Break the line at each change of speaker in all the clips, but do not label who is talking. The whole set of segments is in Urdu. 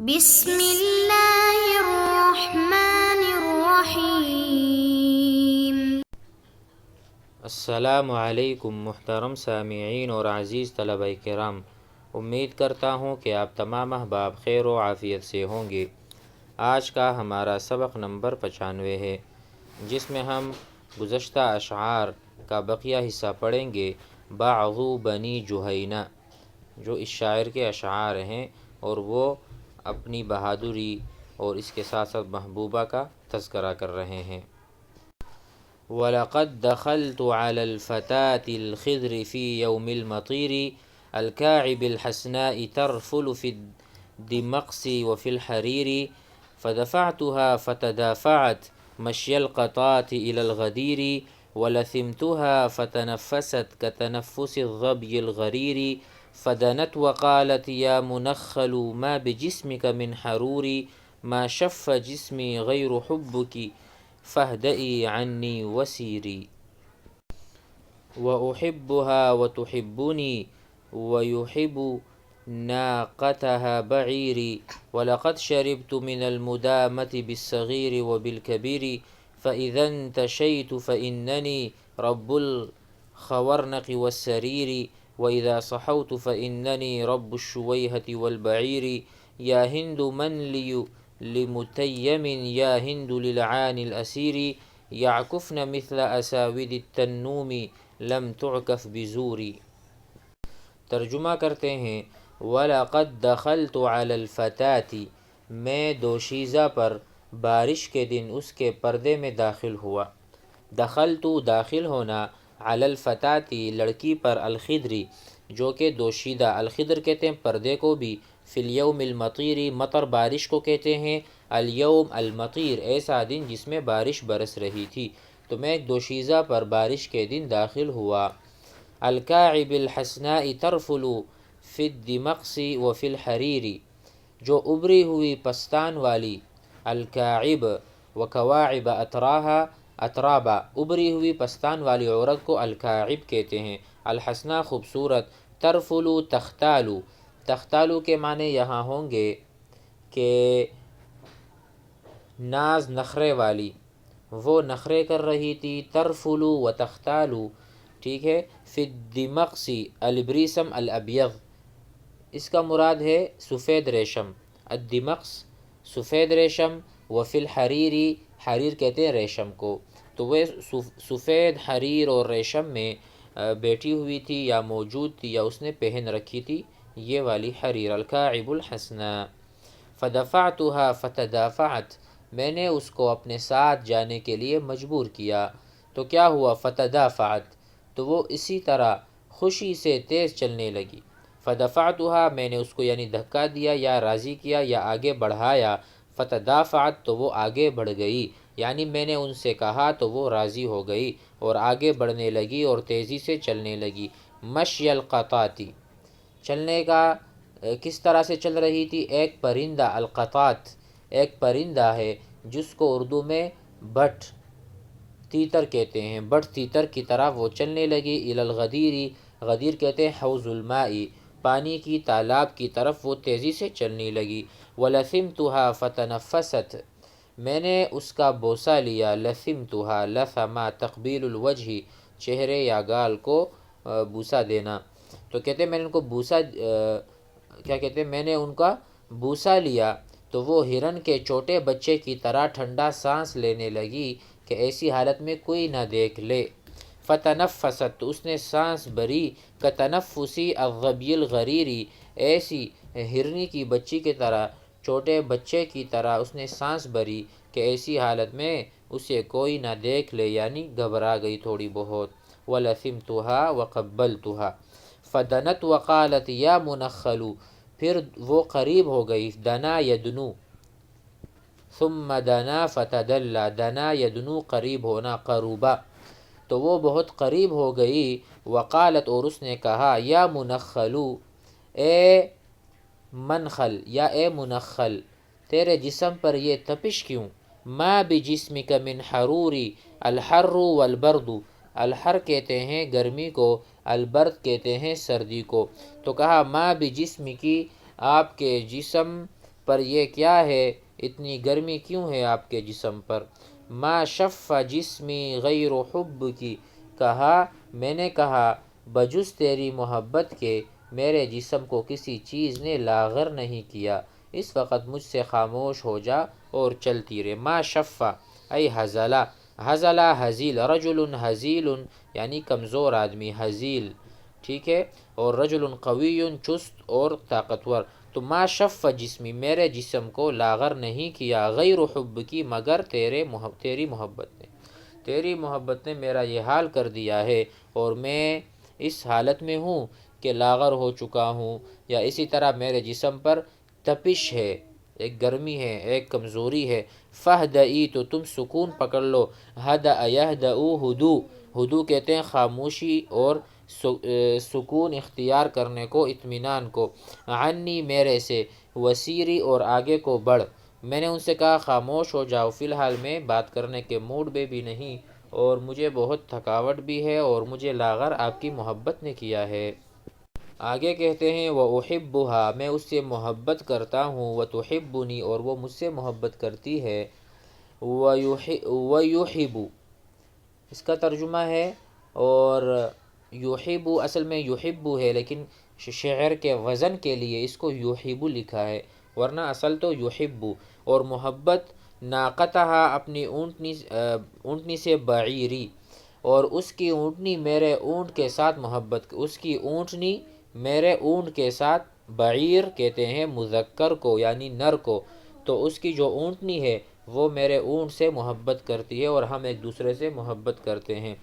بسم اللہ الرحمن الرحیم۔
السلام علیکم محترم سامعین اور عزیز طلبہ کرام، امید کرتا ہوں کہ آپ تمام احباب خیر و عافیت سے ہوں گے۔ آج کا ہمارا سبق نمبر 95 ہے، جس میں ہم گزشتہ اشعار کا بقیہ حصہ پڑھیں گے۔ بعض بنی جہینہ، جو اس شاعر کے اشعار ہیں اور وہ اپنی بہادری اور اس کے ساتھ ساتھ محبوبہ کا تذکرہ کر رہے ہیں۔ وَلَقَدْ دَخَلْتُ عَلَى الْفَتَاةِ الْخِضْرِ فِي يَوْمِ الْمَطِيرِ الْكَاعِبِ الْحَسْنَاءِ تَرْفُلُ فِي الدِّمَقْسِ وَفِي الْحَرِيرِ فَدَفَعْتُهَا فَتَدَافَعَتْ مَشْيَ الْقَطَاةِ إِلَى الْغَدِيرِ وَلَثِمْتُهَا فَتَنَفَّسَتْ كَتَنَفُّسِ الظَّبْيِ الْغَرِيرِ فَدَنَتْ وَقَالَتْ يَا مُنَخَّلُ مَا بِجِسْمِكَ مِنْ حَرُورِ مَا شَفَّ جِسْمِي غَيْرُ حُبِّكِ فاهدئي عني وسيري وأحبها وتحبني ويحب ناقتها بعيري ولقد شربت من المدامة بالصغير وبالكبير فإذا انتشيت فإنني رب الخورنق والسرير وإذا صحوت فإنني رب الشويهة والبعير يا هند من لي لمتيم يا هند للعان الأسير يعكفن مثل أساود التنوم لم تعكف بزوري۔ ترجمہ کرتے ہیں، وَلَقَدْ دَخَلْتُ عَلَى الْفَتَاةِ، میں دوشیزہ پر بارش کے دن اس کے پردے میں داخل ہوا۔ دخلت داخل ہونا، علی الفتاة لڑکی پر، الخدری جو کہ دوشیدہ، الخدر کہتے ہیں پردے کو بھی، فی الیوم المطیر مطر بارش کو کہتے ہیں، الیوم المطیر ایسا دن جس میں بارش برس رہی تھی، تو میں ایک دوشیزہ پر بارش کے دن داخل ہوا۔ الکاعب الحسناء ترفل فی الدمقس وفی الحریر، جو ابری ہوئی پستان والی، الکاعب وکواعب اتراہا اترابا، ابری ہوئی پستان والی عورت کو الکاعب کہتے ہیں۔ الحسناء خوبصورت، ترفل تختالو، تختالو کے معنی یہاں ہوں گے کہ ناز نخرے والی، وہ نخرے کر رہی تھی، ترفلو و تختالو، ٹھیک ہے۔ فی الدمقس البریسم الابیض، اس کا مراد ہے سفید ریشم، الدمقس سفید ریشم، وفی الحریری حریر کہتے ہیں ریشم کو، تو وہ سفید حریر اور ریشم میں بیٹھی ہوئی تھی یا موجود تھی یا اس نے پہن رکھی تھی یہ والی حریر، الکاعب الحسناء۔ فدفعتها فتدافعت، میں نے اس کو اپنے ساتھ جانے کے لیے مجبور کیا، تو کیا ہوا؟ فتدافعت، تو وہ اسی طرح خوشی سے تیز چلنے لگی۔ فدفعتها، میں نے اس کو یعنی دھکا دیا یا راضی کیا یا آگے بڑھایا، فتدافعت، تو وہ آگے بڑھ گئی، یعنی میں نے ان سے کہا تو وہ راضی ہو گئی اور آگے بڑھنے لگی اور تیزی سے چلنے لگی۔ مشی القطاۃ، چلنے کا کس طرح سے چل رہی تھی؟ ایک پرندہ، القطاۃ ایک پرندہ ہے جس کو اردو میں بٹ تیتر کہتے ہیں، بٹ تیتر کی طرح وہ چلنے لگی۔ الی الغدیر، غدیر کہتے ہیں حوض الماء، پانی کی تالاب کی طرف وہ تیزی سے چلنے لگی۔ ولثمتها فتنفست، میں نے اس کا بوسہ لیا، لثمتها لثما تقبیل الوجہ، چہرے یا گال کو بوسہ دینا، تو کہتے ہیں میں نے ان کو بوسہ کیا کہتے ہیں میں نے ان کا بوسہ لیا تو وہ ہرن کے چھوٹے بچے کی طرح ٹھنڈا سانس لینے لگی کہ ایسی حالت میں کوئی نہ دیکھ لے۔ فتنفست، تو اس نے سانس بھری، کتنفسی الظبی الغریری، ایسی ہرنی کی بچی کی طرح، چھوٹے بچے کی طرح اس نے سانس بھری کہ ایسی حالت میں اسے کوئی نہ دیکھ لے، یعنی گھبرا گئی تھوڑی بہت۔ وَلَثِمْتُهَا وَقَبَّلْتُهَا فَدَنَتْ وَقَالَتْ يَا مُنَخَّلُ، پھر وہ قریب ہو گئی، دنا یدنو، ثم دنا فتدلى، دنا یدنو قریب ہونا، قروبا، تو وہ بہت قریب ہو گئی، وقالت اور اس نے کہا، یا منخلو، اے منخل یا اے منخل، تیرے جسم پر یہ تپش کیوں؟ ما بجسمک من حروری، الحر والبرد، الحر کہتے ہیں گرمی کو، البرد کہتے ہیں سردی کو، تو کہا ما بجسم کی، آپ کے جسم پر یہ کیا ہے، اتنی گرمی کیوں ہے آپ کے جسم پر؟ ما شف جسمی غیر حب کی، میں نے کہا بجز تیری محبت کے میرے جسم کو کسی چیز نے لاغر نہیں کیا، اس وقت مجھ سے خاموش ہو جا اور چلتی رہے۔ ما شفا ای ہزلا، ہزلا ہزیل، رجل ہزیل یعنی کمزور آدمی، ہزیل، ٹھیک ہے، اور رجل قوی چست اور طاقتور۔ تو ما شف جسمی، میرے جسم کو لاغر نہیں کیا، غیر حب کی، مگر تیری محبت نے، تیری محبت نے میرا یہ حال کر دیا ہے، اور میں اس حالت میں ہوں کہ لاغر ہو چکا ہوں، یا اسی طرح میرے جسم پر تپش ہے، ایک گرمی ہے، ایک کمزوری ہے۔ فہدئی، تو تم سکون پکڑ لو، ہدأ یہدؤ ہدو، ہدو کہتے ہیں خاموشی اور سکون اختیار کرنے کو، اطمینان کو، عنی میرے سے، وسیری اور آگے کو بڑھ۔ میں نے ان سے کہا خاموش ہو جاؤ، فی الحال میں بات کرنے کے موڈ میں بھی نہیں، اور مجھے بہت تھکاوٹ بھی ہے، اور مجھے لاغر آپ کی محبت نے کیا ہے۔ آگے کہتے ہیں وَأُحِبُّهَا، میں اس سے محبت کرتا ہوں، وَتُحِبُّنِي، اور وہ مجھ سے محبت کرتی ہے، وَيُحِبُّ، اس کا ترجمہ ہے، اور یحب اصل میں یحب ہے، لیکن شعر کے وزن کے لیے اس کو یحب لکھا ہے، ورنہ اصل تو یحب۔ اور محبت ناقتہا، اپنی اونٹنی سے، بعیری، اور اس کی اونٹنی میرے اونٹ کے ساتھ محبت، اس کی اونٹنی میرے اونٹ کے ساتھ، بعیر کہتے ہیں مذکر کو یعنی نر کو، تو اس کی جو اونٹنی ہے وہ میرے اونٹ سے محبت کرتی ہے، اور ہم ایک دوسرے سے محبت کرتے ہیں۔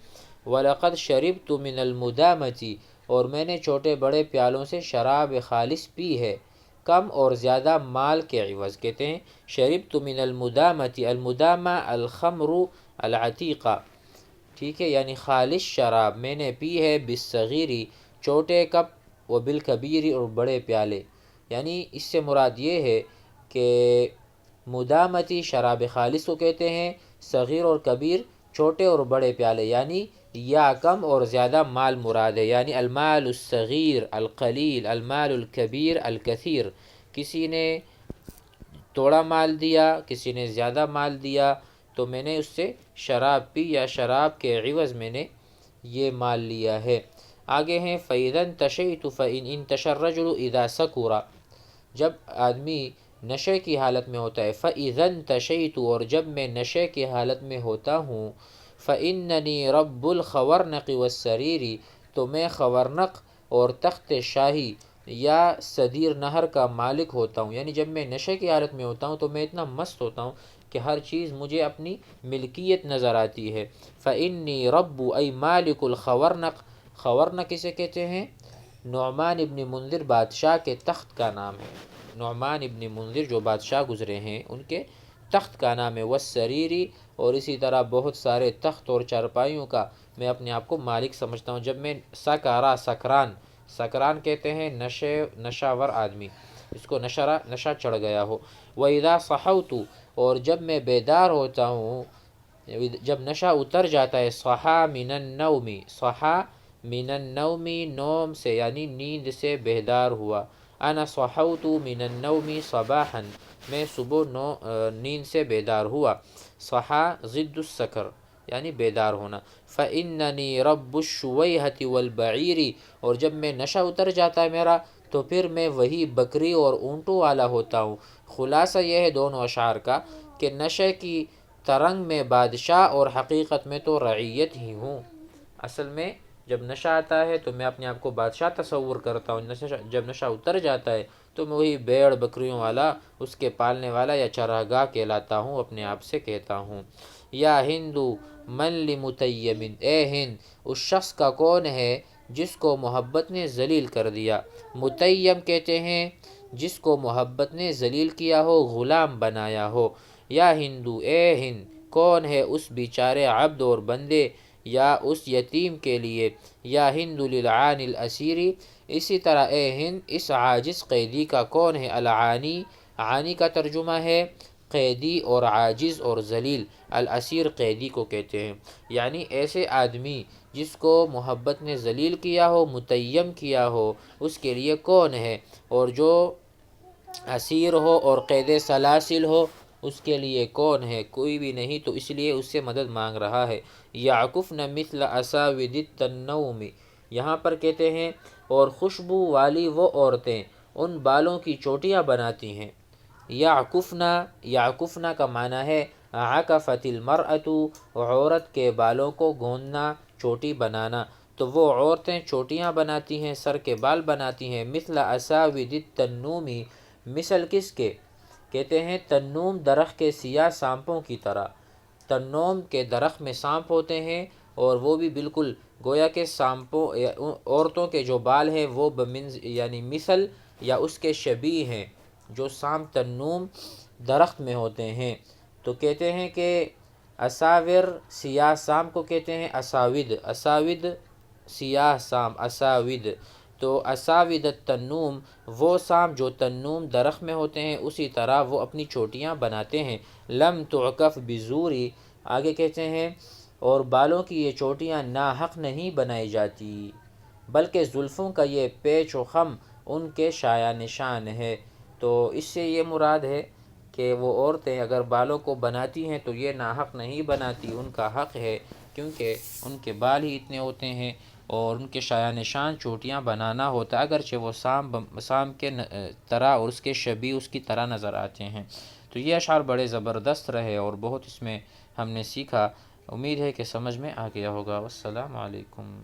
وَلَقَدْ شَرِبْتُ مِنَ الْمُدَامَةِ، اور میں نے چھوٹے بڑے پیالوں سے شراب خالص پی ہے، کم اور زیادہ مال کے عوض، کہتے ہیں شربت من المدامۃ، المدامہ الخمر العتیقہ، ٹھیک ہے، یعنی خالص شراب میں نے پی ہے، بالصغیری، چھوٹے کپ، و بالکبیر، اور بڑے پیالے، یعنی اس سے مراد یہ ہے کہ مدامتی شراب خالص کو کہتے ہیں، صغیر اور کبیر چھوٹے اور بڑے پیالے، یعنی یا کم اور زیادہ مال مراد ہے، یعنی المال الصغیر القلیل، المال الکبیر الکثیر، کسی نے تھوڑا مال دیا، کسی نے زیادہ مال دیا، تو میں نے اس سے شراب پی، یا شراب کے عوض میں نے یہ مال لیا ہے۔ آگے ہیں فَإِذَا انْتَشَيْتُ فَإِنْ انْتَشَى الرَّجُلُ إِذَا سَكُرَ، جب آدمی نشے کی حالت میں ہوتا ہے، فَإِذَا انْتَشَيْتُ، اور جب میں نشے کی حالت میں ہوتا ہوں، فَإِنَّنِي رَبُّ الْخَوَرْنَقِ وَالسَّرِيرِ، تو میں خورنق اور تخت شاہی یا سدیر نہر کا مالک ہوتا ہوں، یعنی جب میں نشے کی حالت میں ہوتا ہوں تو میں اتنا مست ہوتا ہوں کہ ہر چیز مجھے اپنی ملکیت نظر آتی ہے۔ فَإِنِّي رَبُّ ای مالک الخورنق، خورنق کسے کہتے ہیں؟ نعمان ابن منذر بادشاہ کے تخت کا نام ہے، نعمان ابن منذر جو بادشاہ گزرے ہیں ان کے تخت کا نام ہے، والسریری، اور اسی طرح بہت سارے تخت اور چارپائیوں کا میں اپنے آپ کو مالک سمجھتا ہوں۔ جب میں سکران کہتے ہیں نشاور آدمی، اس کو نشہ چڑھ گیا ہو۔ وَإِذَا صَحَوْتُ، اور جب میں بیدار ہوتا ہوں، جب نشہ اتر جاتا ہے، صحا من النوم، صحا من النوم، نوم سے یعنی نیند سے بیدار ہوا، انا صحوت من النوم صباحا، میں صبح نیند سے بیدار ہوا، صحا ضد السکر یعنی بیدار ہونا۔ فَإِنَّنِي رَبُّ الشُّوَيْحَةِ وَالْبَعِيرِ، اور جب میں نشہ اتر جاتا ہے میرا تو پھر میں وہی بکری اور اونٹوں والا ہوتا ہوں۔ خلاصہ یہ ہے دونوں اشعار کا کہ نشے کی ترنگ میں بادشاہ، اور حقیقت میں تو رعیت ہی ہوں۔ اصل میں جب نشہ آتا ہے تو میں اپنے آپ کو بادشاہ تصور کرتا ہوں، جب نشہ اتر جاتا ہے تو میں وہی بھیڑ بکریوں والا، اس کے پالنے والا یا چراگاہ کہلاتا ہوں، اپنے آپ سے کہتا ہوں۔ یا ہندو من لمتیم، اے ہند اس شخص کا کون ہے جس کو محبت نے ذلیل کر دیا۔ متیم کہتے ہیں جس کو محبت نے ذلیل کیا ہو، غلام بنایا ہو۔ یا ہندو، اے ہند کون ہے اس بیچارے عبد اور بندے یا اس یتیم کے لیے۔ یا ہند للعان الاسیری، اسی طرح اے ہند اس عاجز قیدی کا کون ہے۔ العانی، عانی کا ترجمہ ہے قیدی اور عاجز اور ذلیل، الاسیر قیدی کو کہتے ہیں، یعنی ایسے آدمی جس کو محبت نے ذلیل کیا ہو، متیم کیا ہو، اس کے لیے کون ہے۔ اور جو اسیر ہو اور قید سلاسل ہو، اس کے لیے کون ہے؟ کوئی بھی نہیں، تو اس لیے اس سے مدد مانگ رہا ہے۔ یعکفن مثل اساود التنوم، یہاں پر کہتے ہیں اور خوشبو والی وہ عورتیں ان بالوں کی چوٹیاں بناتی ہیں۔ یعکفنا، یعکفنا کا معنی ہے عکفت المرأۃ، عورت کے بالوں کو گوندنا، چوٹی بنانا، تو وہ عورتیں چوٹیاں بناتی ہیں، سر کے بال بناتی ہیں۔ مثل اساود التنوم، مثل کس کے؟ کہتے ہیں تنوم درخت کے سیاہ سانپوں کی طرح۔ تنوم کے درخت میں سانپ ہوتے ہیں، اور وہ بھی بالکل گویا کہ سانپوں، عورتوں کے جو بال ہیں وہ یعنی مثل یا اس کے شبیہ ہیں، جو سانپ تنوم درخت میں ہوتے ہیں۔ تو کہتے ہیں کہ اساور سیاہ سانپ کو کہتے ہیں اساود، اساود سیاہ سانپ، اساود۔ تو اساود التنوم، وہ سانپ جو تنوم درخت میں ہوتے ہیں، اسی طرح وہ اپنی چوٹیاں بناتے ہیں۔ لم تعکف بزوری، آگے کہتے ہیں اور بالوں کی یہ چوٹیاں ناحق نہیں بنائی جاتی، بلکہ زلفوں کا یہ پیچ و خم ان کے شایع نشان ہے۔ تو اس سے یہ مراد ہے کہ وہ عورتیں اگر بالوں کو بناتی ہیں تو یہ ناحق نہیں بناتی، ان کا حق ہے، کیونکہ ان کے بال ہی اتنے ہوتے ہیں اور ان کے شایع نشان چوٹیاں بنانا ہوتا ہے، اگرچہ وہ سانپ کے طرح اور اس کے شبیہ اس کی طرح نظر آتے ہیں۔ تو یہ اشعار بڑے زبردست رہے اور بہت اس میں ہم نے سیکھا۔ امید ہے کہ سمجھ میں آ گیا ہوگا۔ والسلام علیکم۔